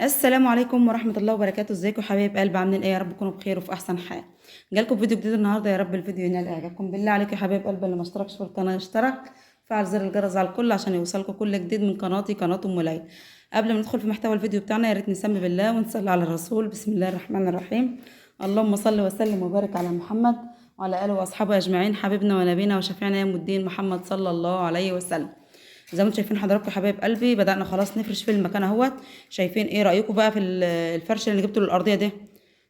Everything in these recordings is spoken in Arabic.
السلام عليكم ورحمة الله وبركاته. ازيكم حبايب قلبي؟ عاملين ايه؟ يا رب تكونوا بخير وفي احسن حال. جالكم فيديو جديد النهارده، يا رب الفيديو ينال اعجابكم. بالله عليك يا حبايب قلبي اللي ما اشتركش في القناة يشترك، فعل زر الجرس على الكل عشان يوصلكم كل جديد من قناتي قناة ام ليلى. قبل ما ندخل في محتوى الفيديو بتاعنا، يا ريت نسمي بالله ونصلي على الرسول. بسم الله الرحمن الرحيم. اللهم صل وسلم وبارك على محمد وعلى اله واصحابه اجمعين، حبيبنا ونبينا وشفيعنا يوم الدين محمد صلى الله عليه وسلم. زي ما انتم شايفين حضراتكم يا حبايب قلبي، بدأنا خلاص نفرش في المكان اهوت. شايفين ايه رأيكم بقى في الفرش اللي جبته للأرضية ده؟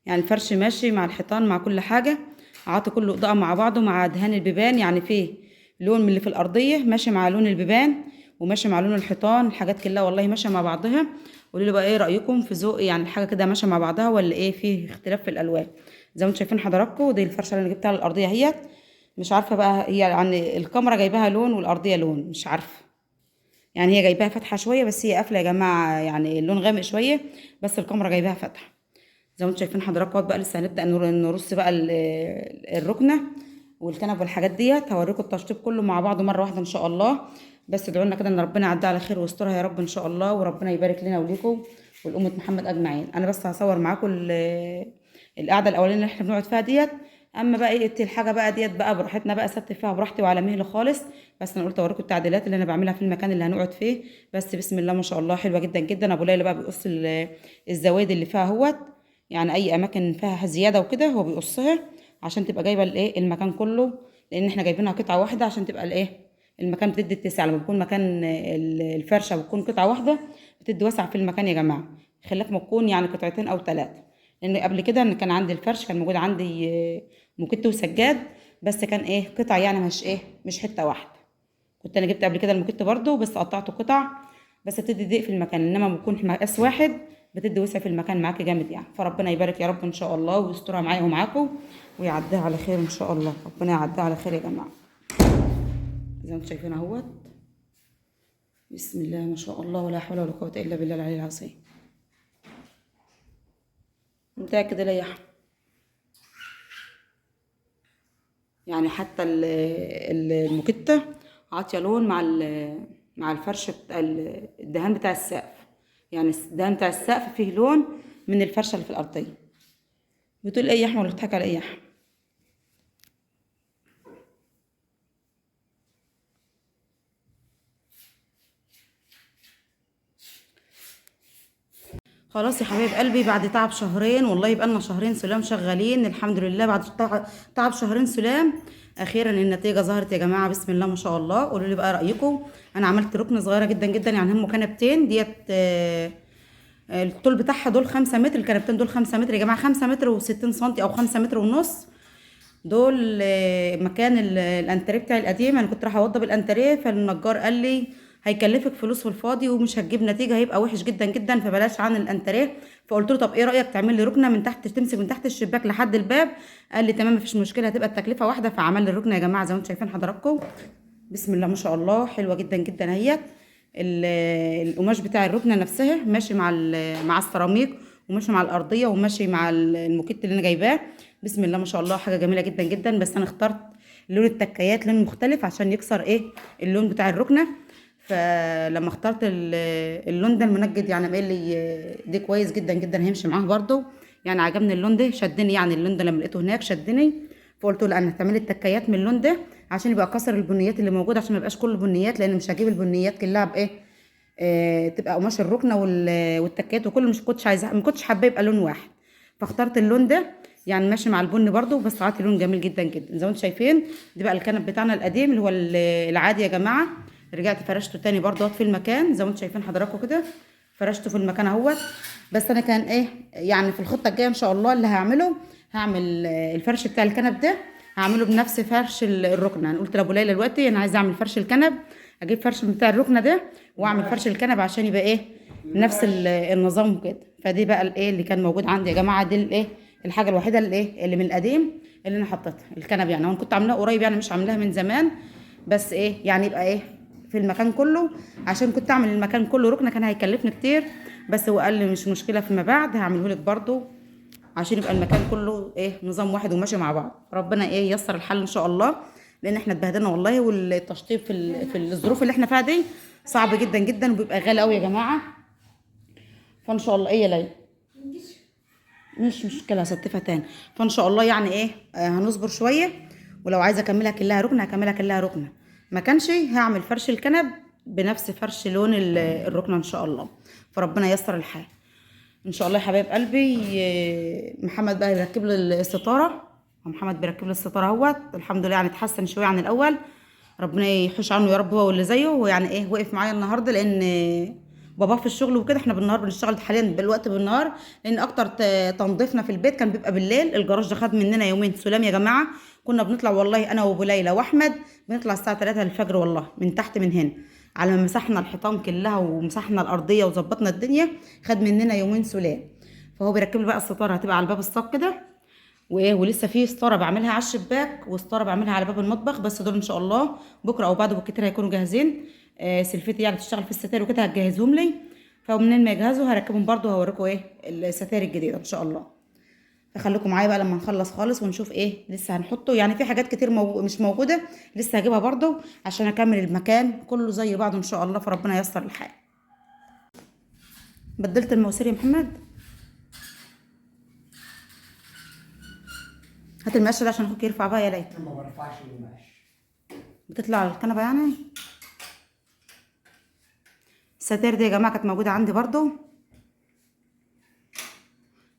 يعني الفرش ماشي مع الحيطان مع كل حاجة، عاطي كله إضاءة مع بعضه مع دهان البيبان، يعني فيه لون من اللي في الأرضية ماشي مع لون البيبان وماشي مع لون الحيطان، الحاجات كلها والله ماشية مع بعضها. قولوا لي بقى ايه رأيكم في ذوقي؟ يعني الحاجة كده ماشية مع بعضها ولا ايه فيه اختلاف في الألوان؟ زي ما انتم شايفين حضراتكم، دي الفرشة اللي انا جبتها للأرضية اهيت. مش عارفة بقى هي يعني الكاميرا جايباها لون والأرضية لون، مش عارفة. يعني هي جايباها فاتحه شويه بس هي قافله يا جماعه، يعني اللون غامق شويه بس الكاميرا جايباها فاتحه. زي ما انتم شايفين حضراتكم بقى لسه هنبدا نرص بقى الركنه والكنب والحاجات ديت. هوريكم التشطيب كله مع بعضه مره واحده ان شاء الله. بس ادعوا لنا كده ان ربنا يعدي على خير ويسترها يا رب ان شاء الله، وربنا يبارك لنا وليكم ولأمة محمد اجمعين. انا بس هصور معاكم القعده الاولانيه اللي احنا بنقعد فيها ديت. اما بقى ايه الحاجه بقى ديت بقى براحتنا بقى، ست فيها براحتي وعلى مهلي خالص. بس انا قلت اوريكم التعديلات اللي انا بعملها في المكان اللي هنقعد فيه. بس بسم الله ما شاء الله حلوه جدا جدا. ابو ليلى بقى بيقص الزوايد اللي فيها اهوت، يعني اي اماكن فيها زياده وكده هو بيقصها عشان تبقى جايبه الايه المكان كله، لان احنا جايبينها قطعه واحده عشان تبقى الايه المكان بتدي اتساع. لما بيكون مكان الفرشه بتكون قطعه واحده بتدي وسع في المكان يا جماعه، خلاف ما تكون يعني قطعتين او ثلاثه. لان قبل كده ان كان عندي الفرش كان موجود عندي موكيت وسجاد، بس كان ايه قطع يعني مش ايه مش حته واحده. كنت انا جبت قبل كده الموكيت برضو بس قطعته قطع، بس بتدي ضيق في المكان، انما بيكون مقاس واحد بتدي وسع في المكان معاكي جامد يعني. فربنا يبارك يا رب ان شاء الله ويسترها معايا ومعاكم ويعديها على خير ان شاء الله. ربنا يعديها على خير يا جماعه. زي ما انتم شايفين اهوت، بسم الله ما شاء الله ولا حول ولا قوه الا بالله العلي العظيم. متاكد ليه يا احمد؟ يعني حتى الموكيتة عاطية لون مع الفرش بتاع الدهان بتاع السقف. يعني الدهان بتاع السقف فيه لون من الفرشة اللي في الأرضية. بتقول ايه يا احمد ولا بتضحك على ايه يا احمد؟ خلاص يا حبايب قلبي، بعد تعب شهرين والله يبقى لنا شهرين سلام شغالين الحمد لله. بعد تعب شهرين سلام اخيرا النتيجه ظهرت يا جماعه. بسم الله ما شاء الله. قولوا لي بقى رايكم. انا عملت ركنه صغيره جدا جدا، يعني هم كنبتين ديت الطول بتاعها دول 5 متر، الكنبتين دول 5 متر يا جماعه، 5 متر و60 سنتي او 5 متر ونص. دول مكان الانتريه بتاعي القديم. انا كنت رايحه اوضب الانتريه، فالنجار قال لي هيكلفك فلوس في الفاضي ومش هتجيب نتيجه، هيبقى وحش جدا جدا، فبلاش عن الانتريه. فقلت له طب ايه رايك تعمل لي ركنه من تحت، تمسك من تحت الشباك لحد الباب. قال لي تمام مفيش مشكله، هتبقى التكلفه واحده. فعمل لي الركنه يا جماعه زي ما انتم شايفين حضراتكم. بسم الله ما شاء الله حلوه جدا جدا اهيت. القماش بتاع الركنه نفسها ماشي مع السيراميك وماشي مع الارضيه وماشي مع الموكيت اللي انا جايباه. بسم الله ما شاء الله حاجه جميله جدا جدا. بس انا اخترت لون التكايات لون مختلف عشان يكسر ايه اللون بتاع الركنه. فلما اخترت اللون ده المنجد يعني قال لي ده كويس جدا جدا هيمشي معاه برضه. يعني عجبني اللون ده شدني، يعني اللون ده لما لقيته هناك شدني. فقلت له انا هتعملي التكايات من اللون ده عشان يبقى كسر البنيات اللي موجوده، عشان ما يبقاش كله بنيات، لان مش هجيب البنيات كلها بايه تبقى قماش الركنه والتكات وكله. مش كنتش عايزه، ما كنتش حابه يبقى لون واحد، فاخترت اللون ده يعني ماشي مع البني برضو، بس عاطي لون جميل جدا جدا زي ما انتم شايفين. دي بقى الكنب بتاعنا القديم اللي هو العادي يا جماعه. رجعت فرشته تاني برضو في المكان زي ما انتم شايفين حضراتكم كده. فرشته في المكان اهوت. بس انا كان ايه يعني في الخطه الجايه ان شاء الله اللي هعمله، هعمل الفرش بتاع الكنب ده هعمله بنفس فرش الركنه. انا قلت لابو ليلى دلوقتي انا عايزه اعمل فرش الكنب، اجيب فرش بتاع الركنه ده واعمل فرش الكنب عشان يبقى ايه نفس النظام كده. فدي بقى الايه اللي كان موجود عندي يا جماعه. دي الايه الحاجه الوحيده اللي ايه اللي من القديم اللي انا حطيتها الكنب. يعني انا كنت عاملاها قريب يعني مش عاملاها من زمان، بس ايه يعني يبقى ايه في المكان كله. عشان كنت اعمل المكان كله ركنه كان هيكلفني كتير، بس هو قال لي مش مشكله فيما بعد هعمله لك برضو عشان يبقى المكان كله ايه نظام واحد وماشي مع بعض. ربنا ايه ييسر الحل ان شاء الله، لان احنا اتبهدلنا والله. والتشطيب في الظروف اللي احنا فيها دي صعب جدا جدا وبيبقى غالي قوي يا جماعه. فان شاء الله ايه يا ليلى؟ مش مشكله هستفها تاني. فان شاء الله يعني ايه هنصبر شويه، ولو عايزه اكملها كلها ركنه هكملها كلها ركنه، ما كانش هعمل فرش الكنب بنفس فرش لون الركنه ان شاء الله. فربنا ييسر الحال ان شاء الله يا حبايب قلبي. محمد بقى يركب لي الستاره، محمد بيركب لي الستاره اهوت. الحمد لله يعني اتحسن شويه عن الاول، ربنا يحوش عنه يا رب هو واللي زيه. ويعني ايه وقف معايا النهارده لان بابا في الشغل وكده، احنا بالنهار بنشتغل حاليا بالوقت بالنهار، لان اكتر تنظيفنا في البيت كان بيبقى بالليل. الجراج ده خد مننا يومين سلام يا جماعه. كنا بنطلع والله انا وابو ليلى واحمد بنطلع الساعه 3 الفجر والله من تحت من هنا، على ما مسحنا الحيطان كلها ومسحنا الارضيه وظبطنا الدنيا، خد مننا يومين سلام. فهو بيركب لي بقى الستاره هتبقى على الباب الصاج كده، وايه ولسه في ستاره بعملها على الشباك وستاره بعملها على باب المطبخ، بس دول ان شاء الله بكره او بعده بالكتير هيكونوا جاهزين. سلفتي يعني بتشتغل في الستاير وكده هتجهزهم لي، فمنين ما يجهزوا هركبهم برضو هوريكم ايه الستاير الجديده ان شاء الله. فخليكم معايا بقى لما نخلص خالص ونشوف ايه لسه هنحطه. يعني في حاجات كتير مش موجوده لسه هجيبها برضو عشان اكمل المكان كله زي بعضه ان شاء الله، فربنا ييسر الحال. بدلت المواسير يا محمد، هات المقشه ده عشان اخوك يرفع بقى يا ليت. ما برفعش المقش. بتطلع على الكنبه يعني. الستاير دي يا جماعه كانت موجوده عندي برضو.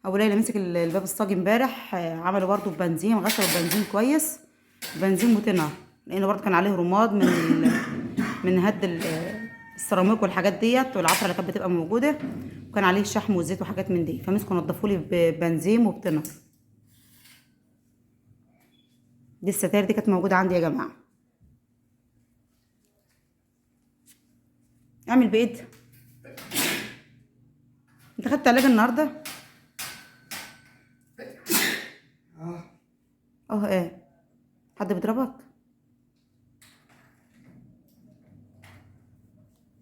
ابو ليلى مسك الباب الصاج امبارح، عمله برضو ببنزين، غسله ببنزين كويس، بنزين متنار، لانه برضو كان عليه رماد من هد السيراميك والحاجات ديت والعفره اللي كانت بتبقى موجوده، وكان عليه شحم وزيت وحاجات من دي، فمسكوا نضفوا لي ببنزين وبتنار. دي الستاير دي كانت موجوده عندي يا جماعه. اعمل بايد. انت خدت علاج النهارده؟ ايه حد بيضربك؟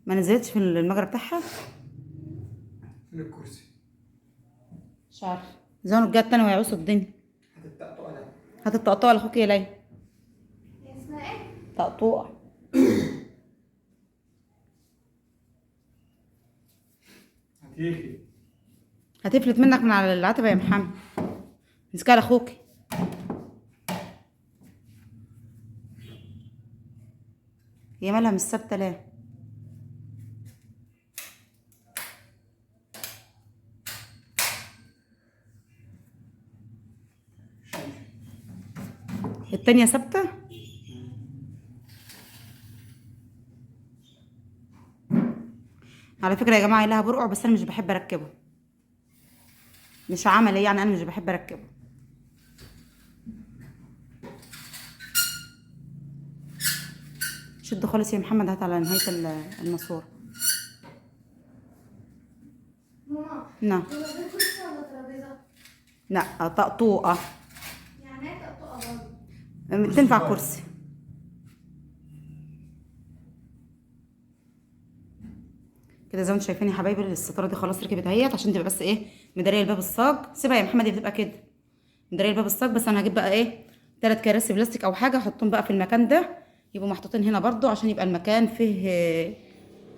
ما نزلتش في المجرى بتاعها؟ فين الكرسي؟ مش عارفه، زانوا الجد تاني ويعوصوا الدنيا. هتتقطع عليا. هتتقطع لاخوك يا ليلى. اسمها ايه؟ تقطوع. هتيجي. هتفلت منك من على العتبه يا محمد، مسكها لاخوك. هي مالها مش ثابته ليه؟ التانية ثابته. على فكره يا جماعه لها برقع بس انا مش بحب اركبه، مش عملي يعني، انا مش بحب اركبه. شد خالص يا محمد، هات على نهايه الماسوره. ماما نعم. هو ده كرسي ولا ترابيزة؟ لا طقطوقه. يعني ايه تقطقة برضه؟ تنفع كرسي. كده زي ما انتم شايفين يا حبايبي الستاره دي خلاص ركبت اهيت، عشان تبقى بس ايه مداريه الباب الصاج. سيبها يا محمد دي بتبقى كده مداريه الباب الصاج. بس انا هجيب بقى ايه 3 كراسي بلاستيك او حاجه احطهم بقى في المكان ده، يبقوا محطوطين هنا برضو عشان يبقى المكان فيه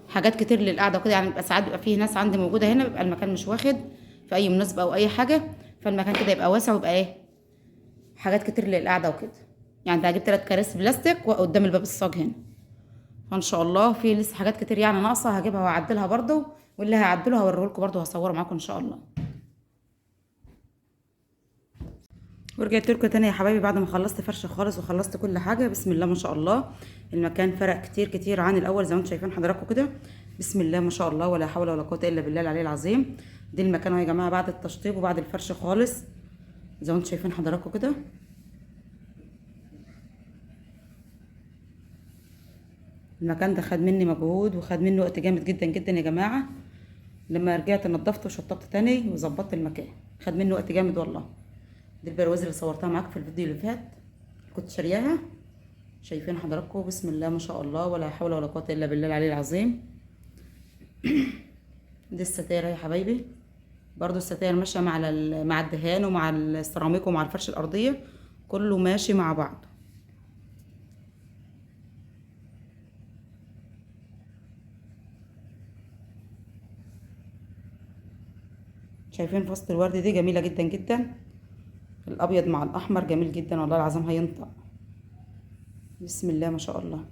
حاجات كتير للقعده وكده. يعني بيبقى ساعات بيبقى فيه ناس عندي موجوده هنا، بيبقى المكان مش واخد في اي مناسبه او اي حاجه، فالمكان كده يبقى واسع ويبقى ايه حاجات كتير للقعده وكده. يعني ده هجيب 3 كراسي بلاستيك قدام الباب الصاج هنا، فان شاء الله في لسه حاجات كتير يعني ناقصه هجيبها واعدلها برضو، واللي هعدله هوريه لكم برضو هصوره معاكم ان شاء الله. ورجعت لكم تاني يا حبايبي بعد ما خلصت فرش خالص وخلصت كل حاجه. بسم الله ما شاء الله المكان فرق كتير كتير عن الاول زي ما انتم شايفين حضراتكم كده. بسم الله ما شاء الله ولا حول ولا قوه الا بالله العلي العظيم. دي المكان اهو يا جماعه بعد التشطيب وبعد الفرش خالص زي ما انتم شايفين حضراتكم كده. المكان ده خد مني مجهود وخد مني وقت جامد جدا جدا يا جماعه. لما رجعت نضفت وشطبت تاني وظبطت المكان خد مني وقت جامد والله. دي البرواز اللي صورتها معاكم في الفيديو اللي فات كنت شارياها، شايفين حضراتكم. بسم الله ما شاء الله ولا حول ولا قوه الا بالله العلي العظيم. دي الستاير يا حبايبي برضو، الستاير ماشيه مع الدهان ومع السيراميك ومع الفرش الارضيه كله ماشي مع بعض. شايفين فصل الورد دي جميله جدا جدا، الابيض مع الاحمر جميل جدا والله العظيم هينطق. بسم الله ما شاء الله.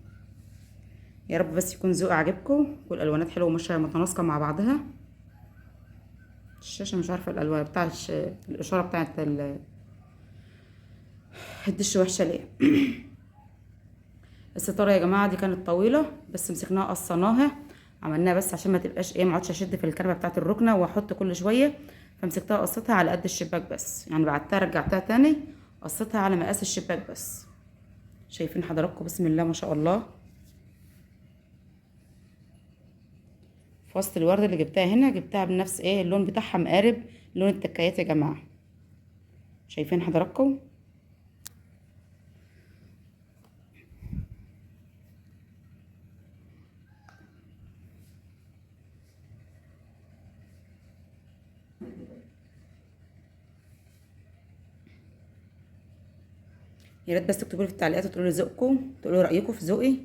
يا رب بس يكون ذوق عجبكم والالوانات حلوه وماشيه متناسقه مع بعضها. الشاشه مش عارفه الالوان بتاع الاشاره بتاعت الدش وحشه ليه. الستاره يا جماعه دي كانت طويله بس مسكناها قصناها، عملناها بس عشان ما تبقاش ايه، ما اقعدش اشد في الكنبه بتاعت الركنه واحط كل شويه، فمسكتها قصتها على قد الشباك بس، يعني بعدتها رجعتها تاني قصتها على مقاس الشباك بس. شايفين حضراتكم بسم الله ما شاء الله. وسط الورد اللي جبتها هنا جبتها بنفس ايه اللون بتاعها مقارب لون التكايات يا جماعه. شايفين حضراتكم. يا ريت بس تكتبوا لي في التعليقات وتقولوا لي ذوقكم، تقولوا لي رايكم في ذوقي،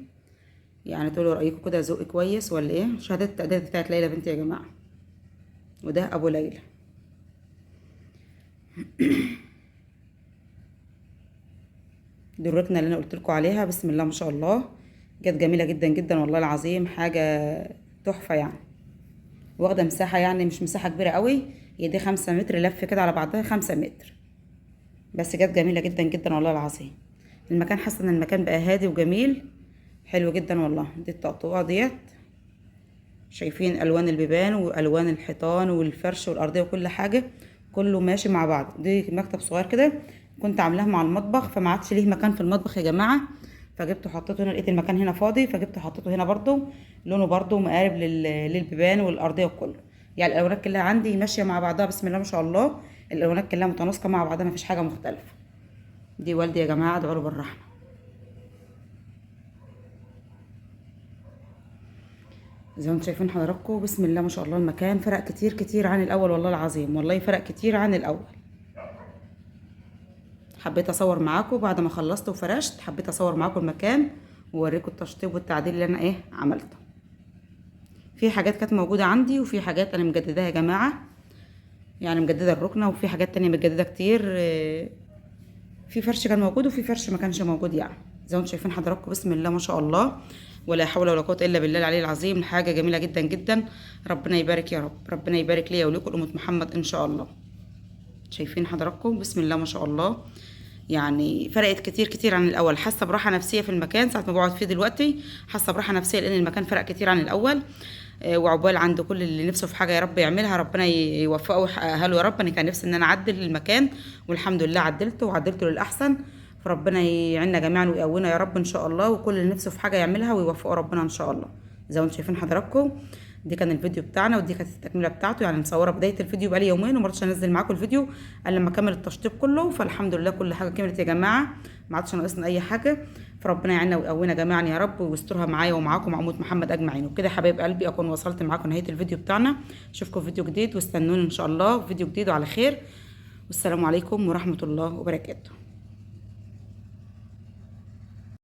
يعني تقولوا رايكم كده ذوقي كويس ولا ايه. شهاده التقدير بتاعت ليلى بنتي يا جماعه، وده ابو ليلى. دي الركنه اللي انا قلت لكم عليها بسم الله ما شاء الله، جت جميله جدا جدا والله العظيم، حاجه تحفه يعني، واخده مساحه يعني مش مساحه كبيره قوي، هي دي 5 متر لف كده على بعضها 5 متر، بس جت جميله جدا جدا والله العظيم. المكان حاسه ان المكان بقى هادي وجميل حلو جدا والله. دي التقطوعه ديت، شايفين الوان البيبان والوان الحيطان والفرش والارضيه وكل حاجه كله ماشي مع بعض. دي مكتب صغير كده كنت عاملاه مع المطبخ، فما عادش ليه مكان في المطبخ يا جماعه، فجبته حطيته هنا، لقيت المكان هنا فاضي فجبته حطيته هنا برضو، لونه برضو مقارب للبيبان والارضيه وكله، يعني الالوانات كلها عندي ماشيه مع بعضها بسم الله ما شاء الله، الالوانات كلها متناسقه مع بعضها مفيش حاجه مختلفه. دي والدي يا جماعه ادعوا له بالرحمه. زي ما انتم شايفين حضراتكم بسم الله ما شاء الله، المكان فرق كتير كتير عن الاول والله العظيم، والله فرق كتير عن الاول. حبيت اصور معاكم بعد ما خلصت وفرشت، حبيت اصور معاكم المكان واوريكم التشطيب والتعديل اللي انا ايه عملته. في حاجات كانت موجوده عندي وفي حاجات انا مجدداها يا جماعه، يعني مجدده الركنه، وفي حاجات تانية متجدده كتير. في فرش كان موجود وفي فرش ما كانش موجود، يعني زي ما انتم شايفين حضراتكم بسم الله ما شاء الله، ولا حول ولا قوه الا بالله العلي العظيم. حاجه جميله جدا جدا، ربنا يبارك يا رب، ربنا يبارك ليا ولكم امه محمد ان شاء الله. شايفين حضراتكم بسم الله ما شاء الله، يعني فرقت كتير كتير عن الاول. حاسه براحه نفسيه في المكان ساعه ما بقعد فيه دلوقتي، حاسه براحه نفسيه لان المكان فرق كتير عن الاول. وعقبال عند كل اللي نفسه في حاجه يا رب يعملها، ربنا يوفقه ويحققها له يا رب. انا كان نفسي ان انا اعدل المكان والحمد لله عدلته وعدلته للاحسن، فربنا يعيننا جميعا ويقوينا يا رب ان شاء الله، وكل اللي نفسه في حاجه يعملها ويوفقه ربنا ان شاء الله. زي ما انتم شايفين حضراتكم دي كان الفيديو بتاعنا، ودي كانت التكمله بتاعته، يعني مصوره بدايه الفيديو بقالي يومين وما رضيتش انزل معاكم الفيديو الا لما اكمل التشطيب كله، فالحمد لله كل حاجه كملت يا جماعه، ما عادش ناقصنا اي حاجه، فربنا يعيننا ويقوينا جميعا يا رب ويسترها معايا ومعاكم ومع محمد اجمعين. وكده يا حبايب قلبي اكون وصلت معاكم نهايه الفيديو بتاعنا، اشوفكم في فيديو جديد واستنوني ان شاء الله في فيديو جديد وعلى خير، والسلام عليكم ورحمه الله وبركاته.